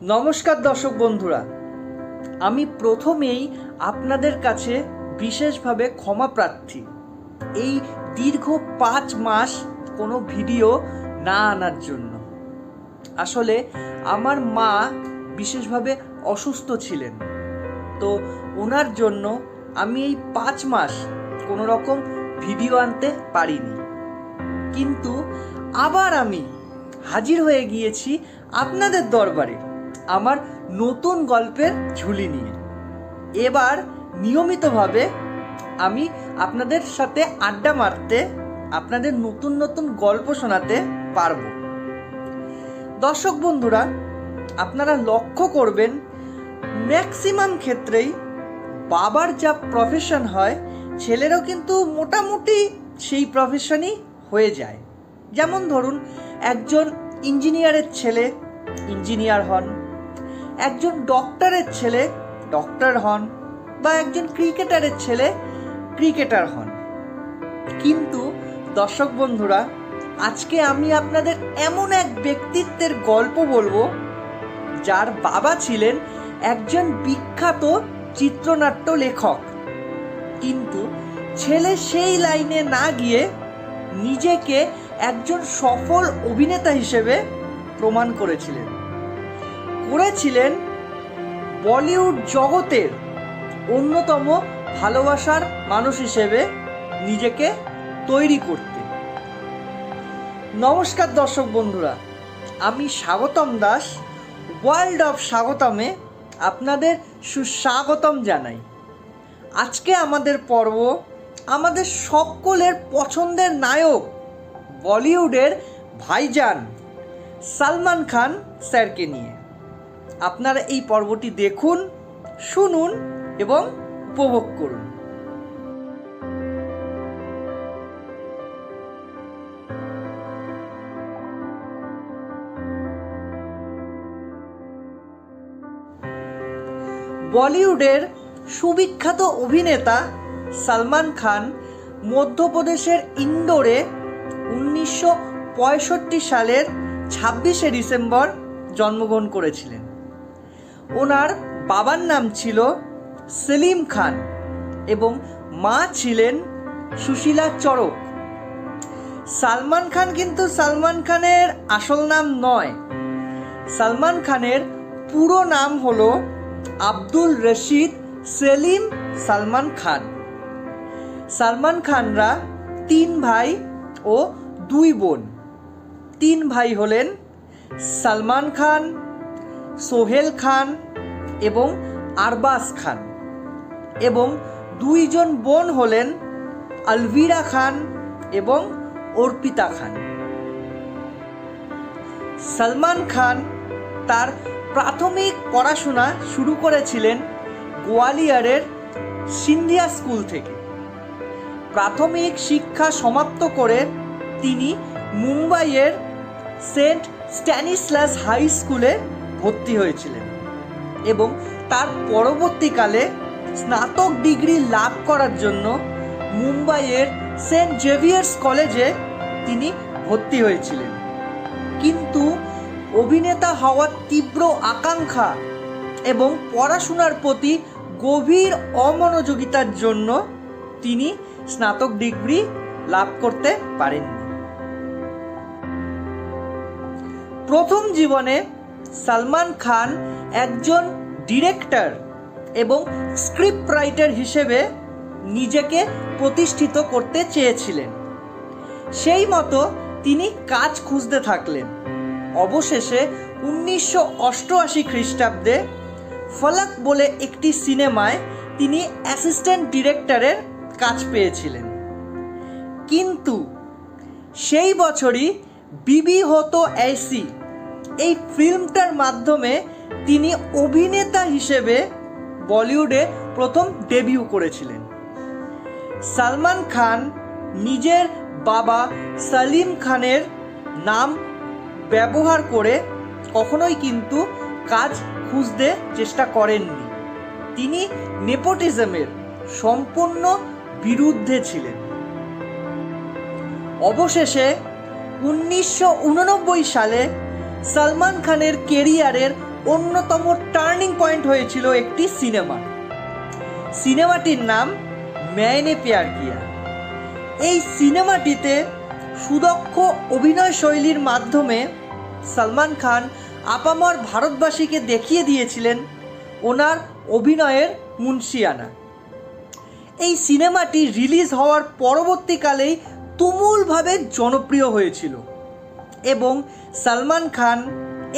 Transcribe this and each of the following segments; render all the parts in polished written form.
নমস্কার দর্শক বন্ধুরা, আমি প্রথমেই আপনাদের কাছে বিশেষভাবে ক্ষমা প্রার্থী এই দীর্ঘ 5 মাস কোনো ভিডিও না আনার জন্য। আসলে আমার মা বিশেষভাবে অসুস্থ ছিলেন, তো ওনার জন্য আমি এই 5 মাস কোনো রকম ভিডিও আনতে পারিনি। কিন্তু আবার আমি হাজির হয়ে গিয়েছি আপনাদের দরবারে আমার নতুন গল্পের ঝুলি নিয়ে। এবার নিয়মিতভাবে আমি আপনাদের সাথে আড্ডা মারতে, আপনাদের নতুন নতুন গল্প শোনাতে পারবো। দর্শক বন্ধুরা, আপনারা লক্ষ্য করবেন ম্যাক্সিমাম ক্ষেত্রেই বাবার যা প্রফেশন হয়, ছেলেরও কিন্তু মোটামুটি সেই প্রফেশনই হয়ে যায়। যেমন ধরুন, একজন ইঞ্জিনিয়ারের ছেলে ইঞ্জিনিয়ার হন, একজন ডক্টরের ছেলে ডক্টর হন, বা একজন ক্রিকেটারের ছেলে ক্রিকেটার হন। কিন্তু দর্শক বন্ধুরা, আজকে আমি আপনাদের এমন এক ব্যক্তিত্বের গল্প বলবো যার বাবা ছিলেন একজন বিখ্যাত চিত্রনাট্য লেখক, কিন্তু ছেলে সেই লাইনে না গিয়ে নিজেকে একজন সফল অভিনেতা হিসেবে প্রমাণ করেছিলেন বলিউড জগতের অন্যতম ভালোবাসার মানুষ হিসেবে নিজেকে তৈরি করতে। নমস্কার দর্শক বন্ধুরা, আমি স্বাগতম দাস ওয়ার্ল্ড অফ স্বাগতমে আপনাদের সুস্বাগতম জানাই। আজকে আমাদের পর্ব আমাদের সকলের পছন্দের নায়ক, বলিউডের ভাইজান সালমান খান স্যারকে নিয়ে। আপনারা এই পর্বটি দেখুন, শুনুন এবং উপভোগ করুন। বলিউডের সুবিখ্যাত অভিনেতা সালমান খান মধ্যপ্রদেশের ইন্দোরে 1965 সালের 26শে ডিসেম্বর জন্মগ্রহণ করেছিলেন। ওনার বাবার নাম ছিল সেলিম খান এবং মা ছিলেন সুশীলা চরক। সালমান খান কিন্তু সালমান খানের আসল নাম নয়। সালমান খানের পুরো নাম হলো আব্দুল রশিদ সেলিম সালমান খান। সালমান খানরা 3 ভাই ও 2 বোন। 3 ভাই হলেন সালমান খান, সোহেল খান এবং আরবাজ খান, এবং 2 জন বোন হলেন আলভিরা খান এবং অর্পিতা খান। সালমান খান তার প্রাথমিক পড়াশোনা শুরু করেছিলেন গোয়ালিয়রের সিন্ধিয়া স্কুল থেকে। প্রাথমিক শিক্ষা সমাপ্ত করে তিনি মুম্বাইয়ের সেন্ট স্ট্যানিস্লাস হাই স্কুলে ভর্তি হয়েছিলেন এবং তার পরবর্তীকালে স্নাতক ডিগ্রি লাভ করার জন্য মুম্বাইয়ের সেন্ট জেভিয়ার্স কলেজে তিনি ভর্তি হয়েছিলেন। কিন্তু অভিনেতা হওয়ার তীব্র আকাঙ্ক্ষা এবং পড়াশোনার প্রতি গভীর অমনোযোগিতার জন্য তিনি স্নাতক ডিগ্রি লাভ করতে পারেননি। প্রথম জীবনে সালমান খান একজন ডিরেক্টর এবং স্ক্রিপ্ট রাইটার হিসেবে নিজেকে প্রতিষ্ঠিত করতে চেয়েছিলেন। সেই মতো তিনি কাজ খুঁজতে থাকলেন। অবশেষে 1988 খ্রিস্টাব্দে ফলক বলে একটি সিনেমায় তিনি অ্যাসিস্ট্যান্ট ডিরেক্টরের কাজ পেয়েছিলেন। কিন্তু সেই বছরই বিবি হতো ऐसी এই ফিল্মটার মাধ্যমে তিনি অভিনেতা হিসেবে বলিউডে প্রথম ডেবিউ করেছিলেন। সালমান খান নিজের বাবা সলিম খানের নাম ব্যবহার করে কখনোই কিন্তু কাজ খুঁজতে চেষ্টা করেননি। তিনি নেপোটিজমের সম্পূর্ণ বিরুদ্ধে ছিলেন। অবশেষে 1989 সালে সালমান খানের কেরিয়ারের অন্যতম টার্নিং পয়েন্ট হয়েছিল একটি সিনেমা। সিনেমাটির নাম मैंने प्यार किया। এই সিনেমাটিতে সুদক্ষ অভিনয় শৈলীর মাধ্যমে সলমান খান আপামর ভারতবাসীকে দেখিয়ে দিয়েছিলেন ওনার অভিনয়ের মুনশিয়ানা। এই সিনেমাটি রিলিজ হওয়ার পরবর্তীকালেই তুমুলভাবে জনপ্রিয় হয়েছিল এবং সলমান খান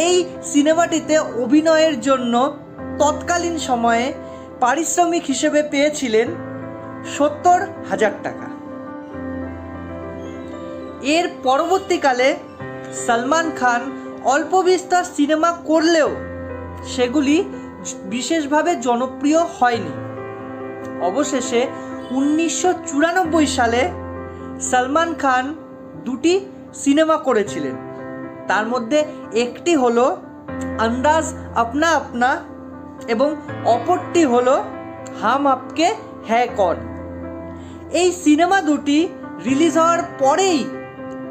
এই সিনেমাটিতে অভিনয়ের জন্য তৎকালীন সময়ে পারিশ্রমিক হিসেবে পেয়েছিলেন 70,000 টাকা। এর পরবর্তীকালে সলমান খান অল্প বিস্তর সিনেমা করলেও সেগুলি বিশেষভাবে জনপ্রিয় হয়নি। অবশেষে 1994 সালে সলমান খান দুটি সিনেমা করেছিলেন। তার মধ্যে একটি হলো আন্দাজ আপনা আপনা এবং অপরটি হলো হাম আপকে হ্যায় কন। এই সিনেমা দুটি রিলিজ হওয়ার পরেই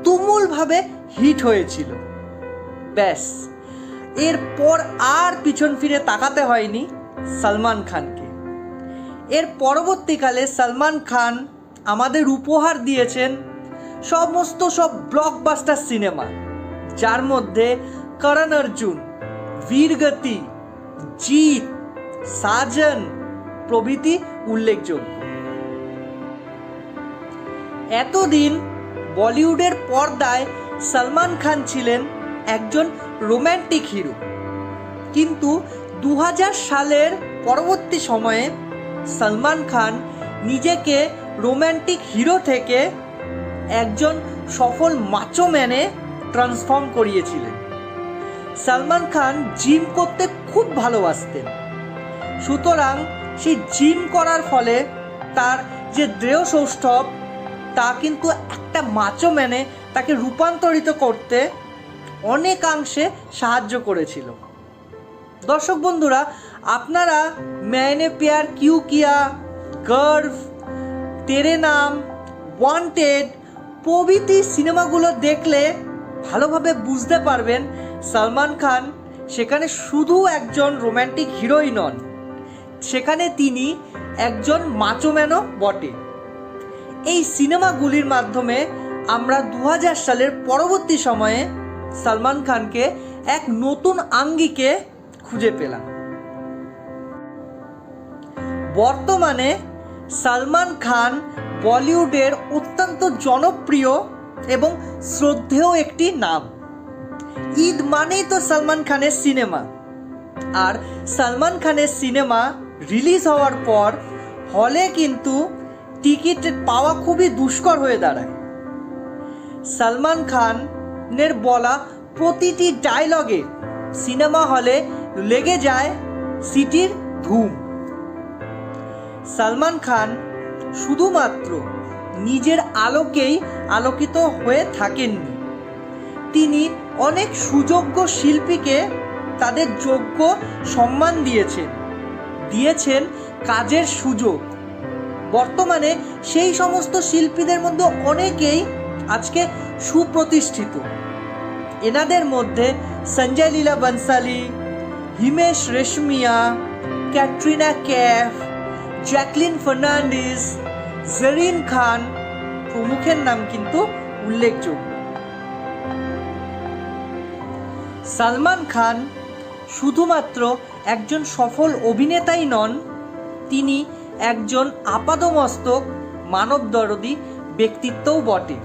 তুমুলভাবে হিট হয়েছিল। ব্যাস, এরপর আর পিছন ফিরে তাকাতে হয়নি সলমান খানকে। এর পরবর্তীকালে সলমান খান আমাদের উপহার দিয়েছেন সব ব্লকবাস্টার সিনেমা, যার মধ্যে করণ অর্জুন, বীরগতি, জিত, সাজন প্রভৃতি উল্লেখযোগ্য। এতদিন বলিউডের পর্দায় সলমান খান ছিলেন একজন রোম্যান্টিক হিরো, কিন্তু 2000 সালের পরবর্তী সময়ে সলমান খান নিজেকে রোম্যান্টিক হিরো থেকে একজন সফল মাচো ম্যানে ট্রান্সফর্ম করিয়েছিলেন। সলমান খান জিম করতে খুব ভালোবাসতেন, সুতরাং সেই জিম করার ফলে তার যে দেহ সৌষ্ঠব তা কিন্তু একটা মাচো ম্যানে তাকে রূপান্তরিত করতে অনেকাংশে সাহায্য করেছিল। দর্শক বন্ধুরা, আপনারা मैंने प्यार क्यों किया, গার্ভ, তেরে নাম, ওয়ান্টেড প্রভৃতি সিনেমাগুলো দেখলে ভালোভাবে বুঝতে পারবেন সলমান খান সেখানে শুধু একজন রোম্যান্টিক হিরোই নন, সেখানে তিনি একজন মাচোম্যানও বটে। এই সিনেমাগুলির মাধ্যমে আমরা 2000 সালের পরবর্তী সময়ে সলমান খানকে এক নতুন আঙ্গিকে খুঁজে পেলাম। বর্তমানে সলমান খান বলিউডের অত্যন্ত জনপ্রিয় এবং শ্রদ্ধেয় একটি নাম। ঈদ মানেই তো সলমান খানের সিনেমা, আর সলমান খানের সিনেমা রিলিজ হওয়ার পর হলে কিন্তু টিকিট পাওয়া খুবই দুষ্কর হয়ে দাঁড়ায়। সলমান খানের বলা প্রতিটি ডায়লগে সিনেমা হলে লেগে যায় সিটির ধুম। সলমান খান শুধুমাত্র নিজের আলোকেই আলোকিত হয়ে থাকেননি, তিনি অনেক সুযোগ্য শিল্পীকে তাদের যোগ্য সম্মান দিয়েছেন কাজের সুযোগ। বর্তমানে সেই সমস্ত শিল্পীদের মধ্যে অনেকেই আজকে সুপ্রতিষ্ঠিত। এনাদের মধ্যে সঞ্জয় লীলা বনসালি, হিমেশ রেশমিয়া, ক্যাটরিনা कैफ, জ্যাকলিন ফার্নান্ডিস, জরিন খান প্রমুখের নাম কিন্তু উল্লেখযোগ্য। সলমান খান শুধুমাত্র একজন সফল অভিনেতাই নন, তিনি একজন আপাদমস্তক মানবদরদী ব্যক্তিত্বও বটে।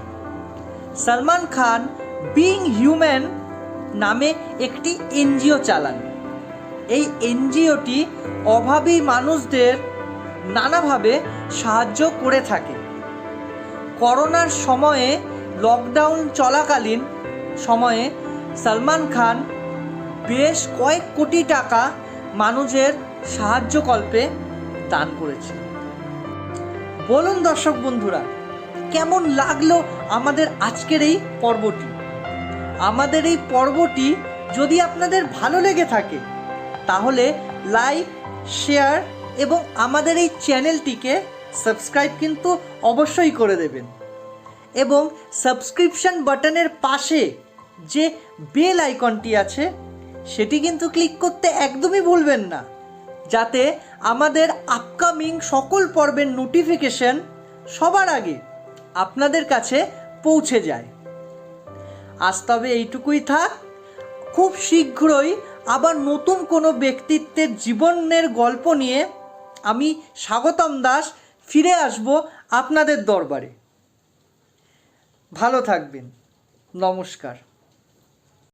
সলমান খান বিং হিউম্যান নামে একটি এনজিও চালান। এই এনজিওটি অভাবী মানুষদের নানাভাবে সাহায্য করে থাকে। করোনার সময়ে লকডাউন চলাকালীন সময়ে সলমান খান বেশ কয়েক কোটি টাকা মানুষের সাহায্যকল্পে দান করেছে। বলুন দর্শক বন্ধুরা, কেমন লাগলো আমাদের আজকের এই পর্বটি? আমাদের এই পর্বটি যদি আপনাদের ভালো লেগে থাকে তাহলে লাইক, শেয়ার এবং আমাদের এই চ্যানেলটিকে সাবস্ক্রাইব কিন্তু অবশ্যই করে দেবেন, এবং সাবস্ক্রিপশন বাটনের পাশে যে বেল আইকনটি আছে সেটি কিন্তু ক্লিক করতে একদমই ভুলবেন না, যাতে আমাদের আপকামিং সকল পর্বের নোটিফিকেশন সবার আগে আপনাদের কাছে পৌঁছে যায়। আজ তবে এইটুকুই থাক। খুব শীঘ্রই আবার নতুন কোনো ব্যক্তিত্বের জীবনের গল্প নিয়ে আমি স্বাগতম দাস ফিরে আসব আপনাদের দরবারে। ভালো থাকবেন। নমস্কার।